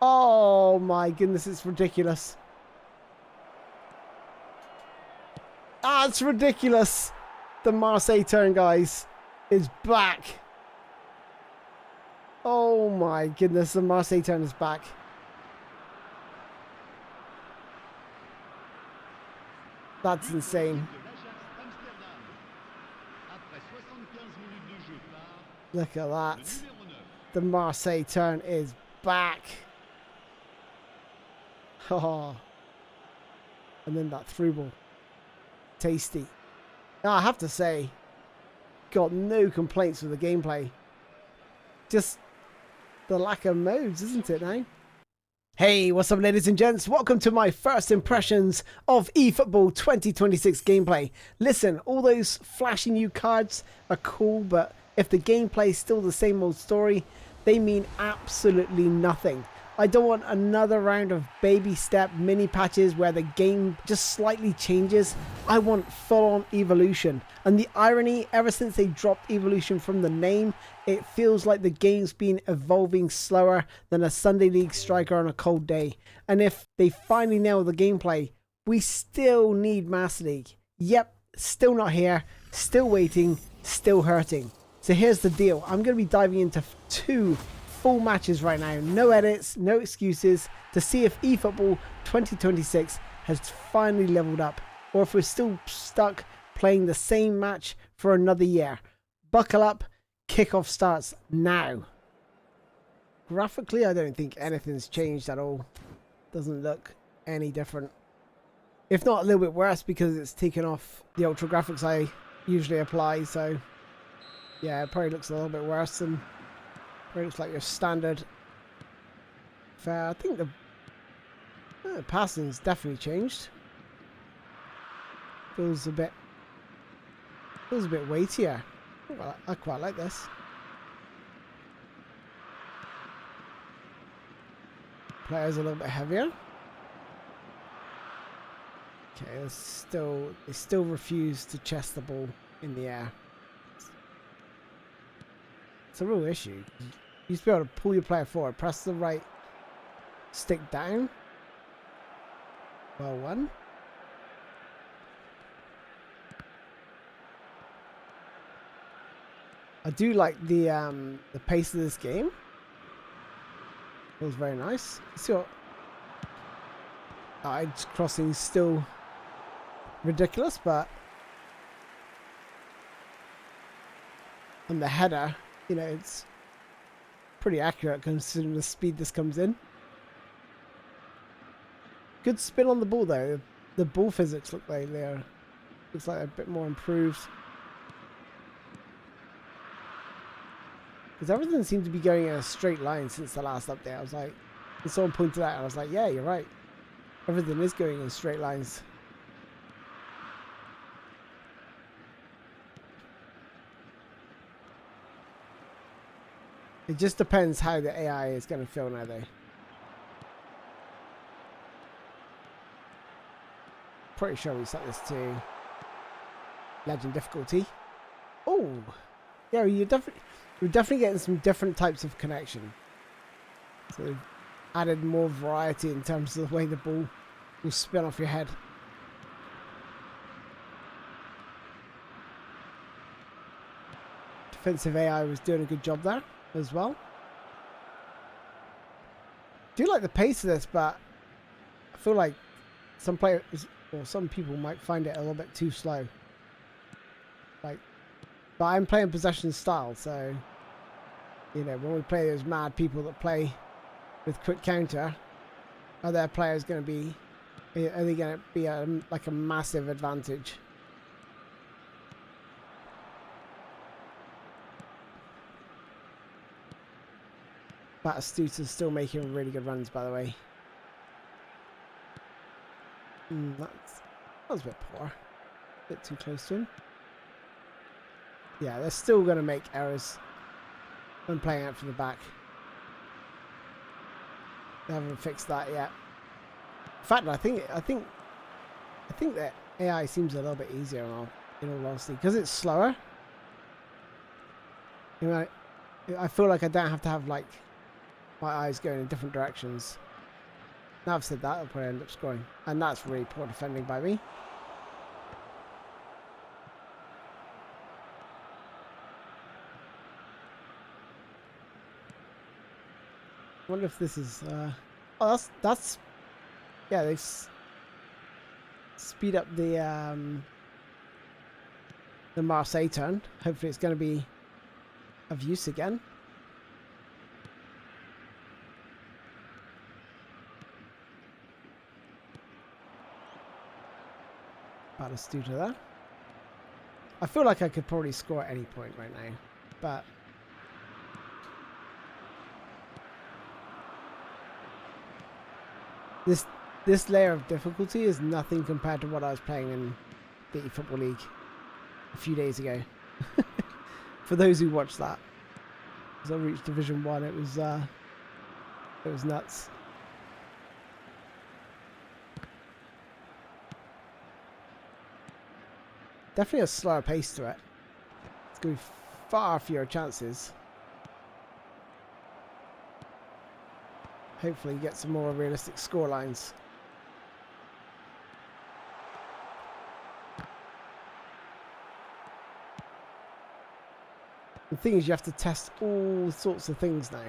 Oh my goodness, it's ridiculous. Ah, it's ridiculous. The Marseille turn, guys, is back. Oh my goodness, the Marseille turn is back. That's insane. Look at that. The Marseille turn is back. Oh. And then that through ball. Tasty. Now, I have to say, got no complaints with the gameplay. Just the lack of modes, isn't it now? Hey, what's up, ladies and gents? Welcome to my first impressions of eFootball 2026 gameplay. Listen, all those flashy new cards are cool, but if the gameplay is still the same old story, they mean absolutely nothing. I don't want another round of baby step mini patches where the game just slightly changes. I want full-on evolution. And the irony, ever since they dropped evolution from the name, it feels like the game's been evolving slower than a Sunday League striker on a cold day. And if they finally nail the gameplay, we still need Master League. Yep, still not here, still waiting, still hurting. So here's the deal. I'm going to be diving into two full matches right now, no edits, no excuses, to see if eFootball 2026 has finally leveled up, or if we're still stuck playing the same match for another year. Buckle up, kickoff starts now. Graphically, I don't think anything's changed at all. Doesn't look any different. If not a little bit worse, because it's taken off the ultra graphics I usually apply, so yeah, it probably looks a little bit worse than looks like your standard fair. I think the passing's definitely changed. Feels a bit weightier. Well, I quite like this. Players a little bit heavier. Okay, they still refuse to chest the ball in the air. It's a real issue. You used to be able to pull your player forward, press the right stick down. Well, one. I do like the pace of this game. Feels very nice. See what? It's crossing still ridiculous, but on the header, you know, it's pretty accurate considering the speed this comes in. Good spin on the ball though. The ball physics looks like a bit more improved. Because everything seemed to be going in a straight line since the last update. I was like, and someone pointed out, and I was like, yeah, you're right. Everything is going in straight lines. It just depends how the AI is going to feel now, though. Pretty sure we set this to legend difficulty. Oh, yeah, we're definitely getting some different types of connection. So we've added more variety in terms of the way the ball will spin off your head. Defensive AI was doing a good job there as well. I do like the pace of this, but I feel like some players or some people might find it a little bit too slow. But I'm playing possession style, so you know, when we play those mad people that play with quick counter, are their players going to be? Are they going to be like a massive advantage? Batistuta is still making really good runs, by the way. That was a bit poor. A bit too close to him. Yeah, they're still going to make errors when playing out from the back. They haven't fixed that yet. In fact, I think that AI seems a little bit easier in all honesty, because it's slower. You know, I feel like I don't have to have like my eyes going in different directions. Now I've said that, I'll probably end up scoring. And that's really poor defending by me. I wonder if this is... oh, that's... Yeah, they've speed up the Marseille turn. Hopefully it's going to be of use again. About a stutter there. I feel like I could probably score at any point right now, but this layer of difficulty is nothing compared to what I was playing in the eFootball League a few days ago. For those who watched that, as I reached Division 1, it was nuts. Definitely a slower pace to it. It's going to be far fewer chances. Hopefully you get some more realistic score lines. The thing is, you have to test all sorts of things now.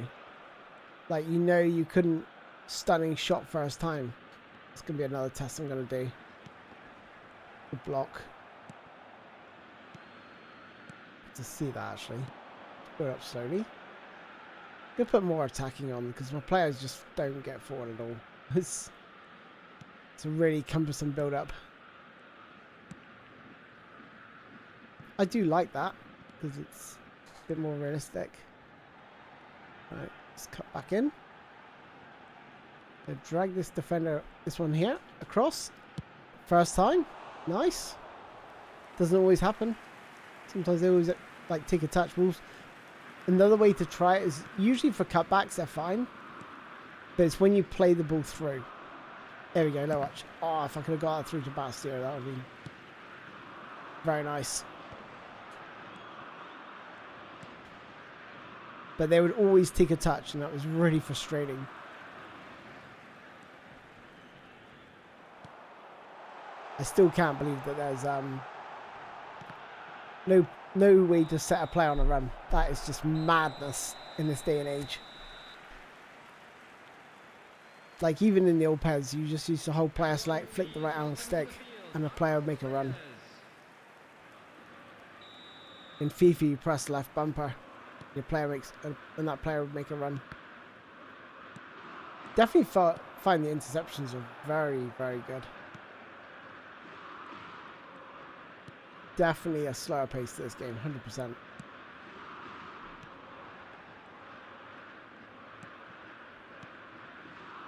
Like, you know, you couldn't stunning shot first time. It's going to be another test I'm going to do. The block. To see that actually. Go up slowly. I'm gonna put more attacking on because my players just don't get forward at all. It's a really cumbersome build up. I do like that because it's a bit more realistic. Right, let's cut back in. So drag this defender, this one here, across. First time. Nice. Doesn't always happen. Sometimes they always like take a touch. Rules. Another way to try it is usually for cutbacks they're fine, but it's when you play the ball through. There we go, low watch. Oh, if I could have got that through to Bastille, that would be very nice. But they would always take a touch, and that was really frustrating. I still can't believe that there's no way to set a play on a run. That is just madness in this day and age. Like, even in the old PES, you just used to hold player select, flick the right angle stick, and the player would make a run. In FIFA, you press left bumper, your player makes, and that player would make a run. Definitely find the interceptions are very, very good. Definitely a slower pace to this game, 100%.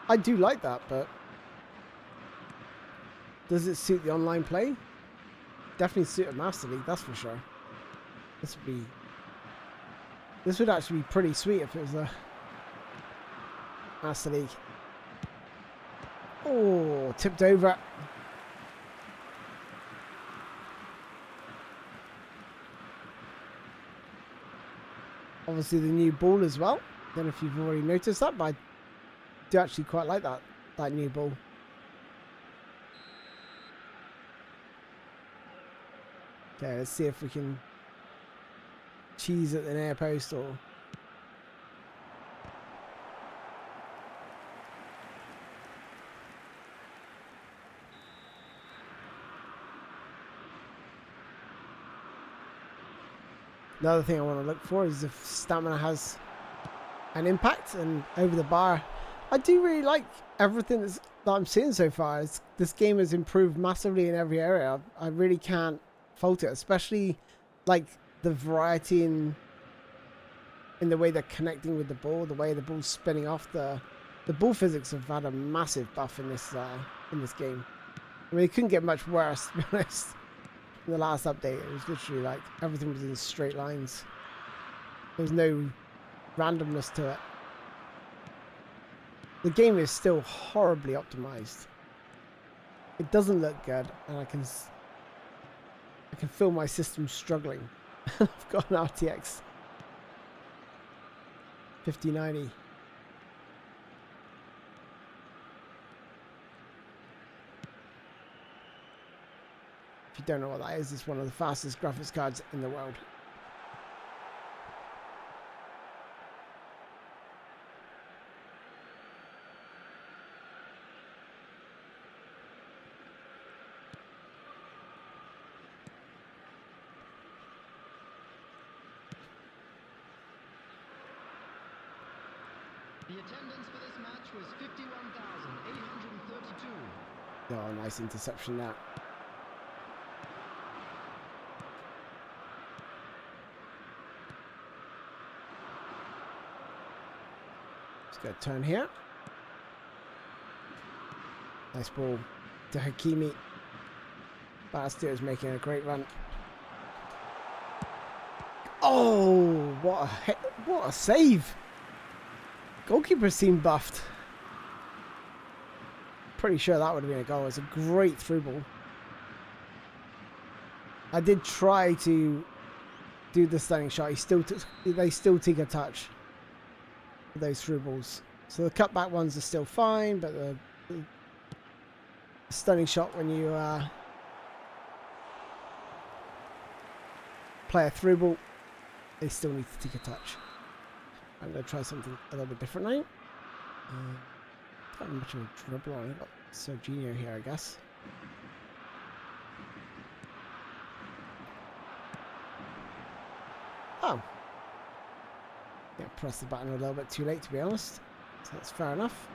I do like that, but does it suit the online play? Definitely suit a Master League, that's for sure. This would actually be pretty sweet if it was a Master League. Oh, tipped over. Obviously the new ball as well. Don't know if you've already noticed that, but I do actually quite like that new ball. Okay, let's see if we can cheese at the near post or... Another thing I want to look for is if stamina has an impact, and over the bar. I do really like everything that I'm seeing so far. This game has improved massively in every area. I really can't fault it, especially like the variety in the way they're connecting with the ball, the way the ball's spinning off. The ball physics have had a massive buff in this game. I mean, it couldn't get much worse, to be honest. In the last update, it was literally like everything was in straight lines. There was no randomness to it. The game is still horribly optimized. It doesn't look good, and I can feel my system struggling. I've got an RTX 5090. you don't know what that is, it's one of the fastest graphics cards in the world. The attendance for this match was 51,832. Oh, nice interception that. Let's go turn here. Nice ball to Hakimi. Bastio is making a great run. Oh, what a save! Goalkeeper seemed buffed. Pretty sure that would have been a goal. It's a great through ball. I did try to do the stunning shot. They still take a touch with those through balls. So the cutback ones are still fine, but the stunning shot when you play a through ball, they still need to take a touch. I'm going to try something a little bit different now. Not much of a dribble on. I've got Serginho here, I guess. Oh. Yeah, press the button a little bit too late, to be honest. So that's fair enough.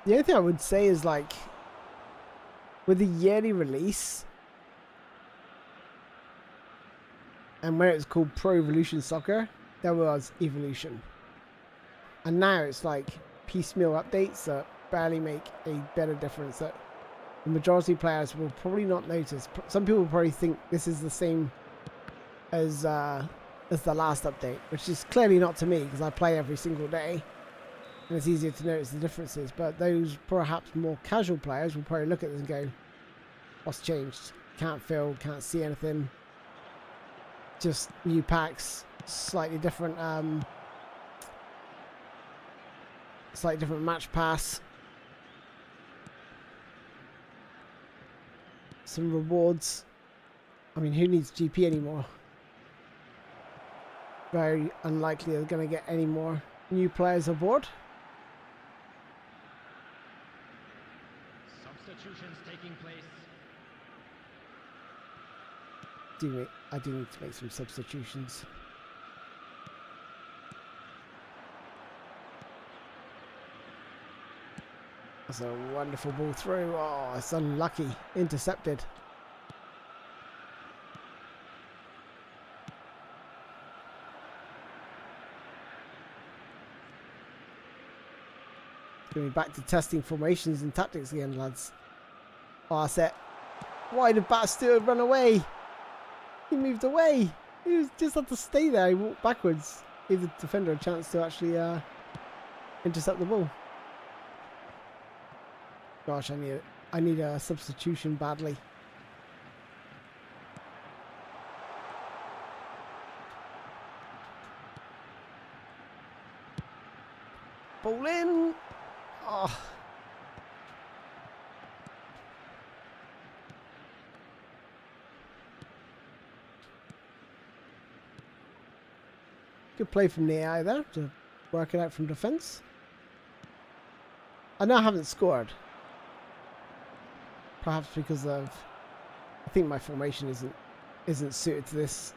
The only thing I would say is, like, with the yearly release, and when it was called Pro Evolution Soccer, there was Evolution. And now it's like piecemeal updates that barely make a better difference, that the majority of players will probably not notice. Some people will probably think this is the same as the last update, which is clearly not to me, because I play every single day. And it's easier to notice the differences, but those perhaps more casual players will probably look at this and go, what's changed? Can't feel, can't see anything. Just new packs, slightly different match pass. Some rewards. I mean, who needs GP anymore? Very unlikely they're going to get any more new players aboard. Substitutions taking place. I do need to make some substitutions. That's a wonderful ball through. Oh, it's unlucky. Intercepted. Going back to testing formations and tactics again, lads. Oh, that's it. Why did Bastio run away? He moved away. He just had to stay there. He walked backwards. Gave the defender a chance to actually intercept the ball. Gosh, I need a substitution badly. Ball in. Oh. Good play from the AI there to work it out from defence. I know I haven't scored. Perhaps because I think my formation isn't suited to this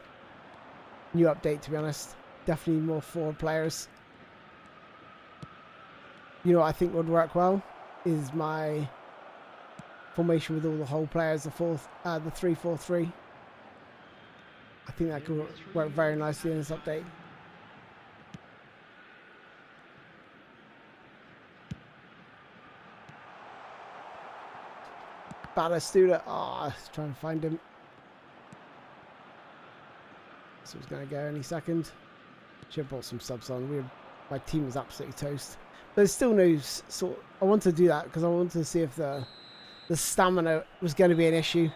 new update, to be honest. Definitely more forward players. You know what I think would work well is my formation with all the whole players, the 3-4-3. I think that could work very nicely in this update. Batistuta. Oh, let's try and find him. So he's going to go any second. Should have brought some subs on. My team is absolutely toast. But there's still no sort. I want to do that because I want to see if the stamina was going to be an issue.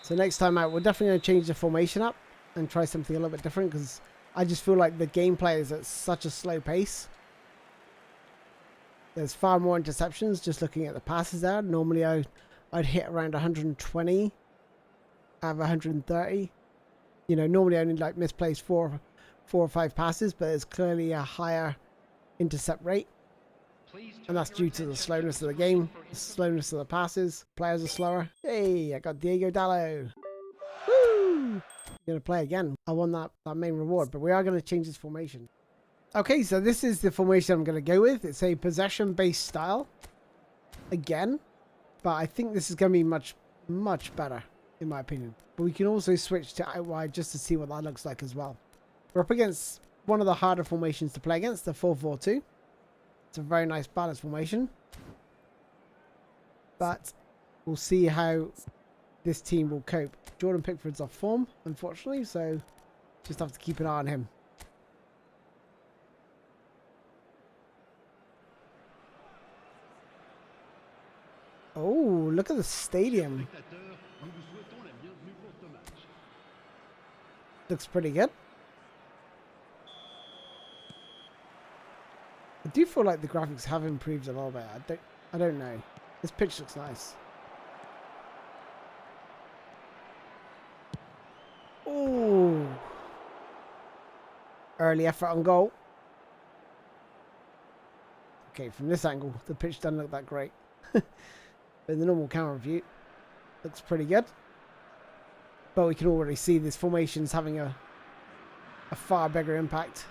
So next time out, we're definitely going to change the formation up and try something a little bit different because I just feel like the gameplay is at such a slow pace. There's far more interceptions just looking at the passes there. Normally I'd hit around 120 out of 130. You know, normally I only like misplaced four or five passes, but there's clearly a higher intercept rate. And that's due to the slowness of the game, the slowness of the passes. Players are slower. Hey, I got Diego Dallo. Woo! Gonna play again. I won that main reward, but we are going to change this formation. Okay, so this is the formation I'm going to go with. It's a possession-based style. Again. But I think this is going to be much, much better, in my opinion. But we can also switch to out wide just to see what that looks like as well. We're up against one of the harder formations to play against, the 4-4-2. It's a very nice balanced formation. But we'll see how this team will cope. Jordan Pickford's off form, unfortunately, so just have to keep an eye on him. Oh, look at the stadium. Looks pretty good. I do feel like the graphics have improved a little bit. I don't know. This pitch looks nice. Oh. Early effort on goal. Okay, from this angle, the pitch doesn't look that great. But in the normal camera view, looks pretty good. But we can already see this formation's having a far bigger impact.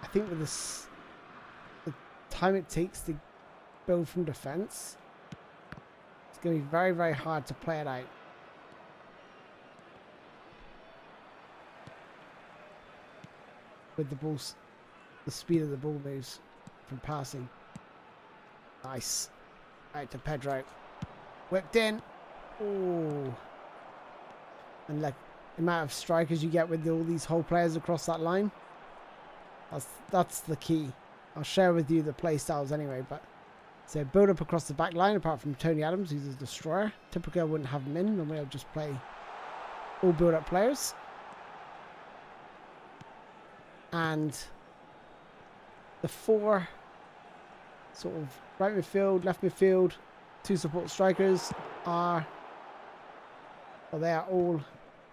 I think with this, the time it takes to build from defense, it's going to be very, very hard to play it out. With the ball, the speed of the ball moves from passing. Nice. Out to Pedro. Whipped in. Oh. And like the amount of strikers you get with all these whole players across that line. That's the key. I'll share with you the play styles anyway, but so build up across the back line apart from Tony Adams, who's a destroyer. Typically I wouldn't have him in, normally I'd just play all build up players. And the four sort of right midfield, left midfield, two support strikers are, well, they are all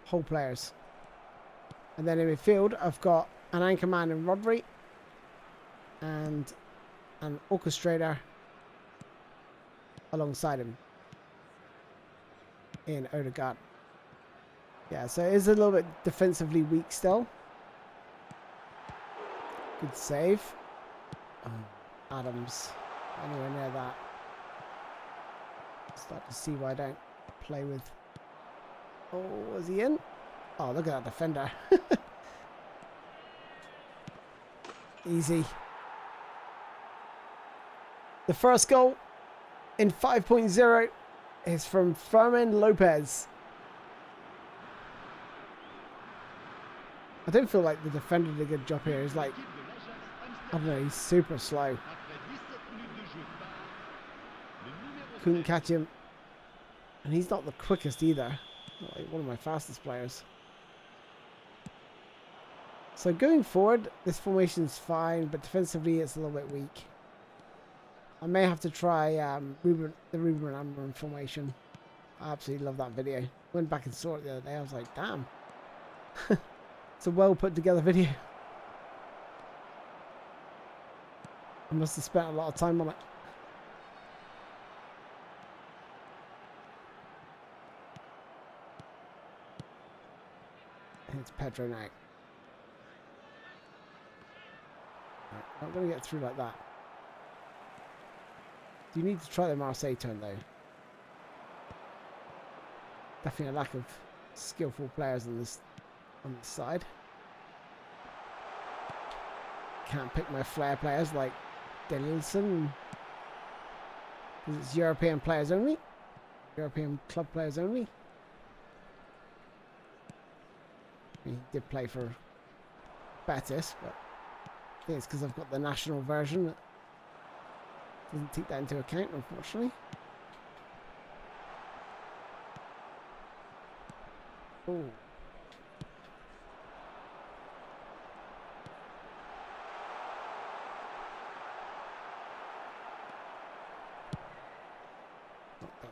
whole players. And then in midfield, I've got an anchor man in Rodri and an orchestrator alongside him in Odegaard. Yeah, so it is a little bit defensively weak still. Good save. Adams. Anywhere near that. Start to see why I don't play with... Oh, was he in? Oh, look at that defender. Easy. The first goal in 5.0 is from Fermin Lopez. I don't feel like the defender did a good job here. He's like, I don't know, he's super slow. Couldn't catch him. And he's not the quickest either. Not like one of my fastest players. So going forward, this formation's fine, but defensively it's a little bit weak. I may have to try the Ruben Amorim formation. I absolutely love that video. Went back and saw it the other day. I was like, damn. It's a well put together video. I must have spent a lot of time on it. And it's Pedro now. Right, not going to get through like that. Do you need to try the Marseille turn though? Definitely a lack of skillful players on this side. can't pick my flair players like Danielson. Because it's European players only. European club players only. He did play for Betis, but I think it's because I've got the national version that doesn't take that into account, unfortunately. Oh.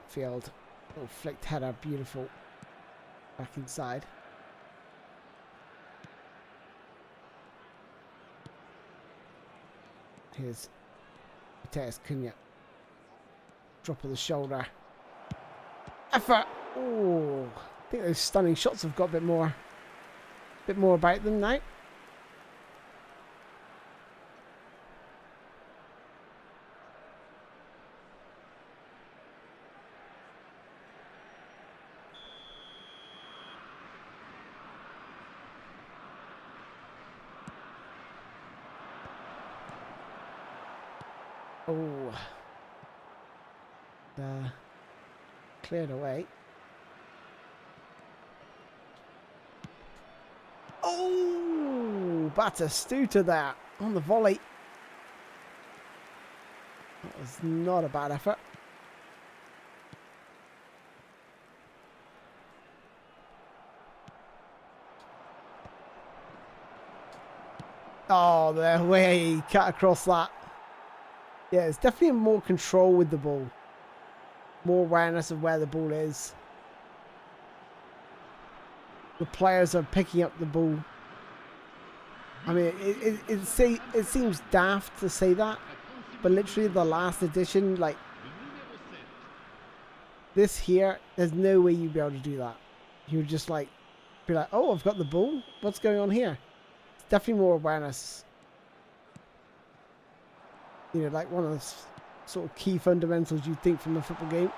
Field. Little flicked header, beautiful. Back inside. Here's Mateus Cunha. Drop of the shoulder. Effort! Oh, I think those stunning shots have got a bit more about them now. Oh, cleared away. Oh, Batistuta there on the volley. That was not a bad effort. Oh, the way he cut across that. Yeah, it's definitely more control with the ball. More awareness of where the ball is. The players are picking up the ball. I mean, it seems daft to say that, but literally the last edition, like this here, there's no way you'd be able to do that. You would just like be like, oh, I've got the ball. What's going on here? It's definitely more awareness. You know, like one of the sort of key fundamentals you'd think from a football game.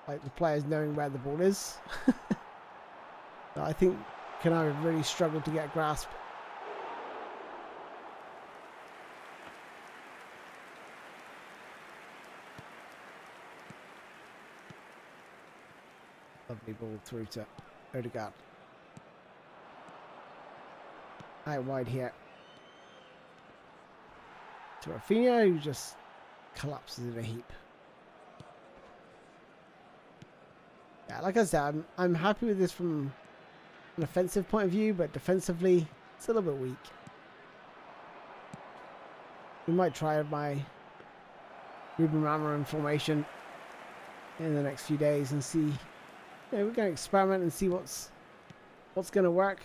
Like the players knowing where the ball is. I think Konami really struggled to get a grasp. Lovely ball through to Odegaard. Out wide here. To Rafinha, who just collapses in a heap. Yeah, like I said, I'm happy with this from an offensive point of view, but defensively, it's a little bit weak. We might try my Ruben Ramarin formation in the next few days and see. Yeah, we're going to experiment and see what's going to work.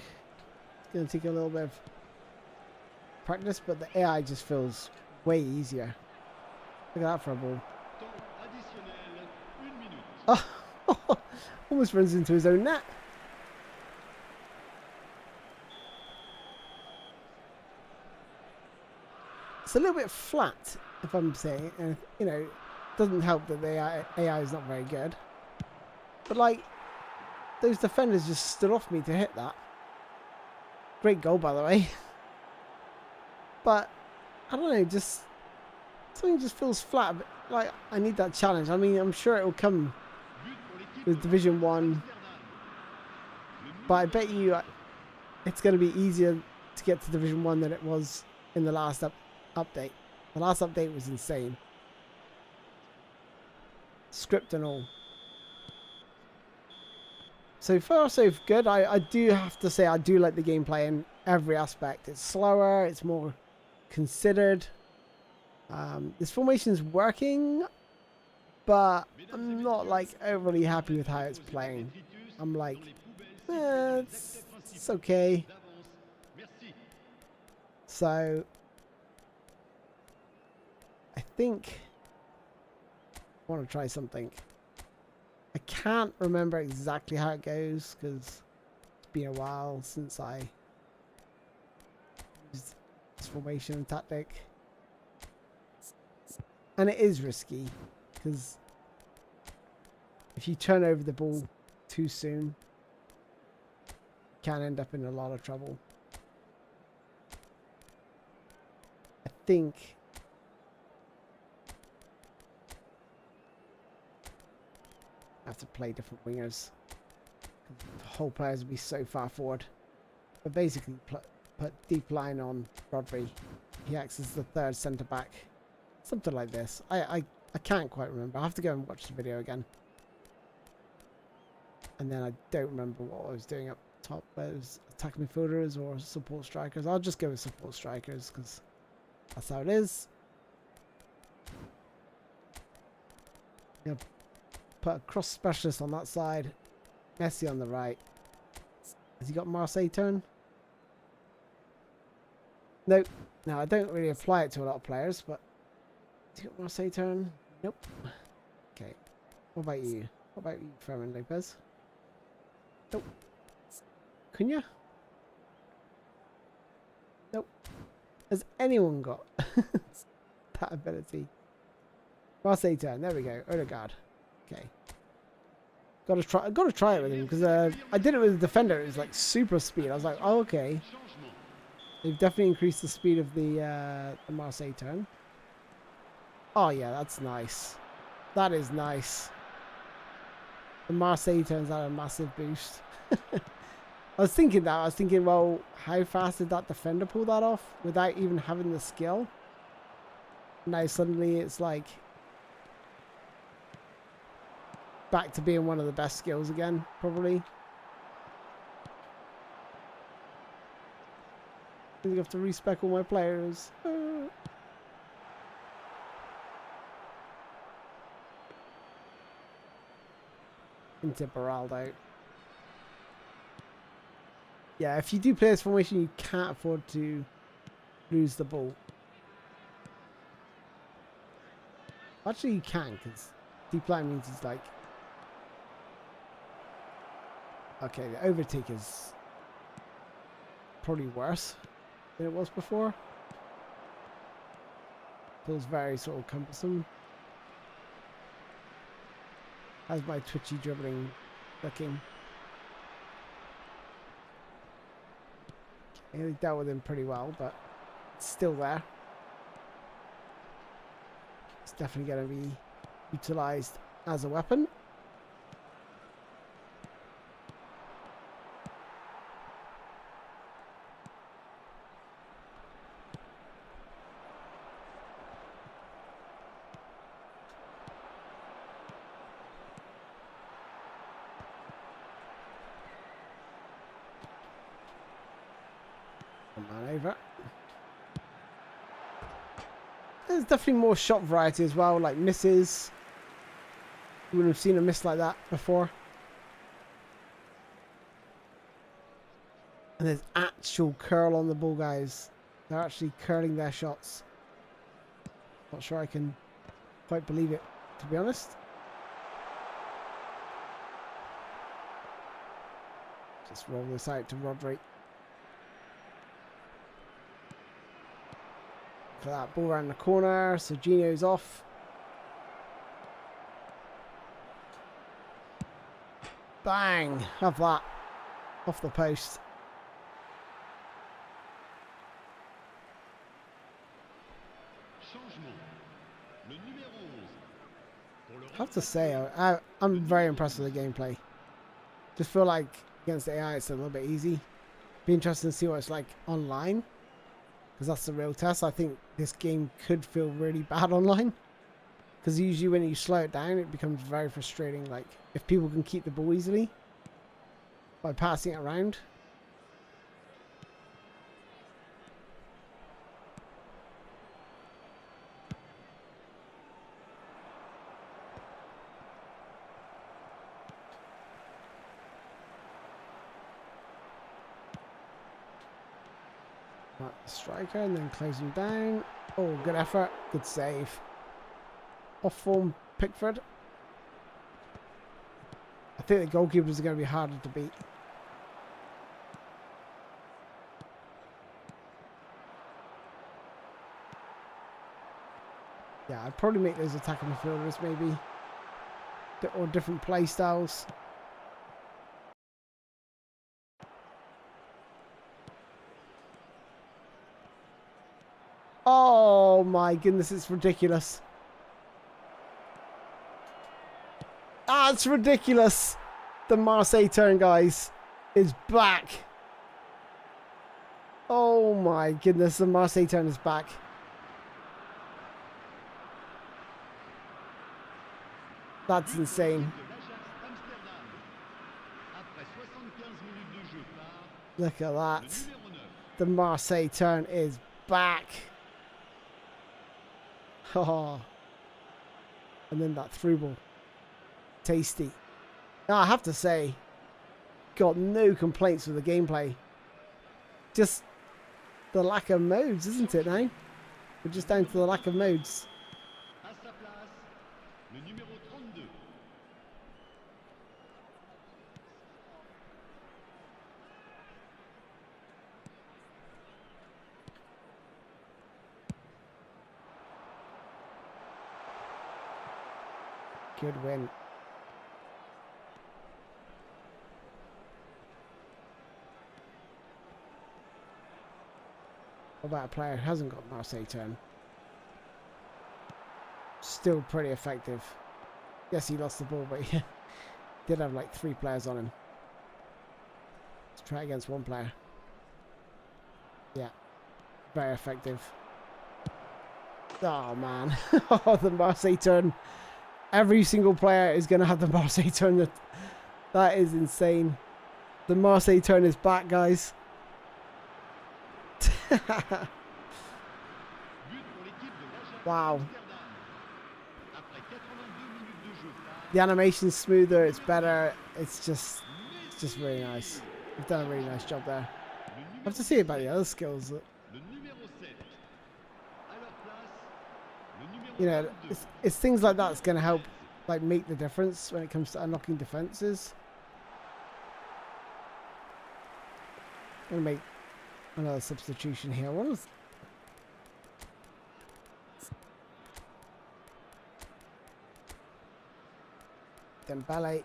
It's going to take a little bit of practice, but the AI just feels way easier. Look at that for a ball. Oh, almost runs into his own net. It's a little bit flat, if I'm saying, and you know, it doesn't help that the AI is not very good. But like, those defenders just stood off me to hit that. Great goal, by the way. But I don't know, just something just feels flat. But like, I need that challenge. I mean, I'm sure it will come with Division 1, but I bet you it's going to be easier to get to Division 1 than it was in the last update. The last update was insane. Script and all. So far, so good. I do have to say I do like the gameplay in every aspect. It's slower, it's more considered. This formation is working, but I'm not like overly happy with how it's playing. I'm like, it's okay. So I think I want to try something. I can't remember exactly how it goes because it's been a while since I used this formation and tactic. And it is risky because if you turn over the ball too soon, you can end up in a lot of trouble. think I have to play different wingers. The whole players will be so far forward. But basically, put deep line on Rodri. He acts as the third centre back. Something like this. I can't quite remember. I have to go and watch the video again. And then I don't remember what I was doing up top. Whether it was attacking midfielders or support strikers. I'll just go with support strikers because that's how it is. Yeah, put a cross specialist on that side. Messi on the right. Has he got Marseille turn? Nope. Now, I don't really apply it to a lot of players, but... Has he got Marseille turn? Nope. Okay. What about you? What about you, Fermin Lopez? Nope. Cunha? Nope. Has anyone got that ability? Marseille turn. There we go. Odegaard. Okay. Gotta try it with him because I did it with the defender. It was like super speed. I was like, oh, okay. They've definitely increased the speed of the Marseille turn. Oh yeah, that's nice. That is nice. The Marseille turns out a massive boost. I was thinking that. I was thinking, well, how fast did that defender pull that off without even having the skill? Now suddenly it's like back to being one of the best skills again, probably. I think I have to respec all my players. Into Beraldo. Yeah, if you do play this formation, you can't afford to lose the ball. Actually, you can, because deep line means he's like... Okay, the overtake is probably worse than it was before. Feels very sort of cumbersome. How's my twitchy dribbling looking? Okay, they dealt with him pretty well, but it's still there. It's definitely going to be utilised as a weapon. Over. There's definitely more shot variety as well, like misses. You wouldn't have seen a miss like that before. And there's actual curl on the ball, guys. They're actually curling their shots. Not sure I can quite believe it, to be honest. Just roll this out to Rodri. For that ball around the corner, so Gino's off. Bang! Have that. Off the post. I have to say, I'm very impressed with the gameplay. Just feel like against AI it's a little bit easy. Be interesting to see what it's like online. Because that's the real test. I think this game could feel really bad online. Because usually when you slow it down, it becomes very frustrating. Like, if people can keep the ball easily by passing it around. Striker and then close him down. Oh, good effort. Good save. Off form Pickford. I think the goalkeepers are going to be harder to beat. Yeah, I'd probably make those attacking midfielders maybe. Or different play styles. Oh my goodness, it's ridiculous. Ah, it's ridiculous. The Marseille turn, guys, is back. Oh my goodness, the Marseille turn is back. That's insane. Look at that. The Marseille turn is back. Oh. And then that through ball. Tasty. Now, I have to say, got no complaints with the gameplay. Just the lack of modes, isn't it now? We're just down to the lack of modes. Good win. What about a player who hasn't got Marseille turn? Still pretty effective. Yes, he lost the ball, but he did have like 3 players on him. Let's try against 1 player. Yeah, very effective. Oh man, oh, the Marseille turn. Every single player is going to have the Marseille turn. That is insane. The Marseille turn is back, guys. Wow. The animation's smoother, it's better. It's just really nice. You've done a really nice job there. I have to see about the other skills. You know, it's things like that that's going to help, like, make the difference when it comes to unlocking defenses. I'm going to make another substitution here. What was... Dembele,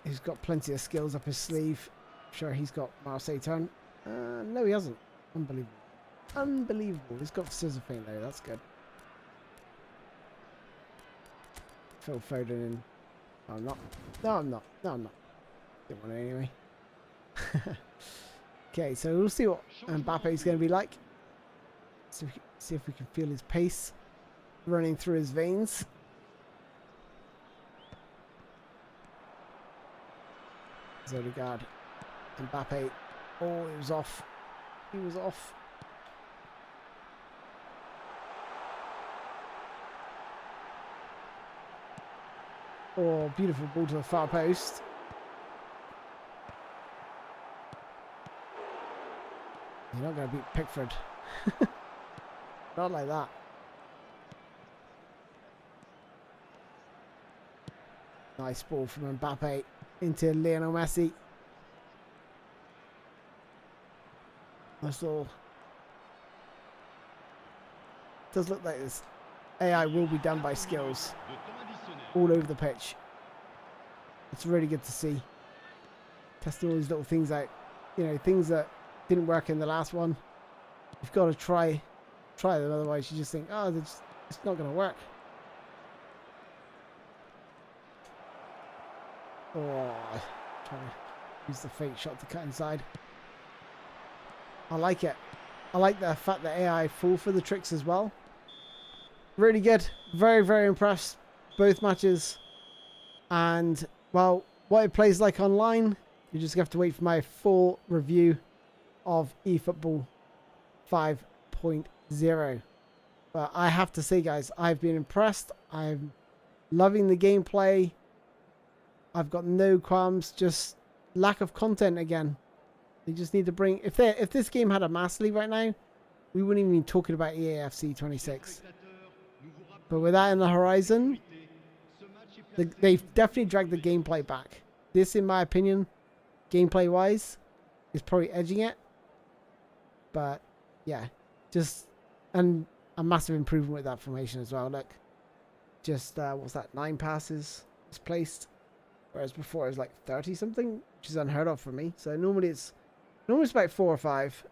who's got plenty of skills up his sleeve. I'm sure he's got Marseille turn. No, he hasn't. Unbelievable. Unbelievable. He's got scissor feint though. That's good. Phil Foden in. No, I'm not. No, I'm not. No, I'm not. Didn't want it anyway. Okay, so we'll see what Mbappe's going to be like. See if we can feel his pace running through his veins. Odegaard. Mbappe. Oh, he was off. He was off. Oh, beautiful ball to the far post. You're not going to beat Pickford. Not like that. Nice ball from Mbappe into Lionel Messi. That's all. Does look like this AI will be done by skills all over the pitch. It's really good to see. Testing all these little things out. You know, things that didn't work in the last one. You've got to try them, otherwise you just think, oh, it's not going to work. Oh, trying to use the fake shot to cut inside. I like it. I like the fact that AI fall for the tricks as well. Really good. Very, very impressed. Both matches. And, well, what it plays like online, you just have to wait for my full review of eFootball 5.0. But I have to say, guys, I've been impressed. I'm loving the gameplay. I've got no qualms, just lack of content again. They just need to bring... If this game had a Master League right now, we wouldn't even be talking about EAFC 26. But with that in the horizon, they've definitely dragged the gameplay back. This, in my opinion, gameplay-wise, is probably edging it. But, yeah, just... And a massive improvement with that formation as well. Look, just, what's that, 9 passes displaced. Whereas before it was like 30 something, which is unheard of for me. So normally it's about 4 or 5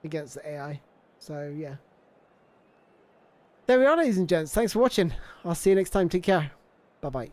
against the AI. So yeah, There we are, ladies and gents. Thanks for watching. I'll see you next time. Take care. Bye-bye.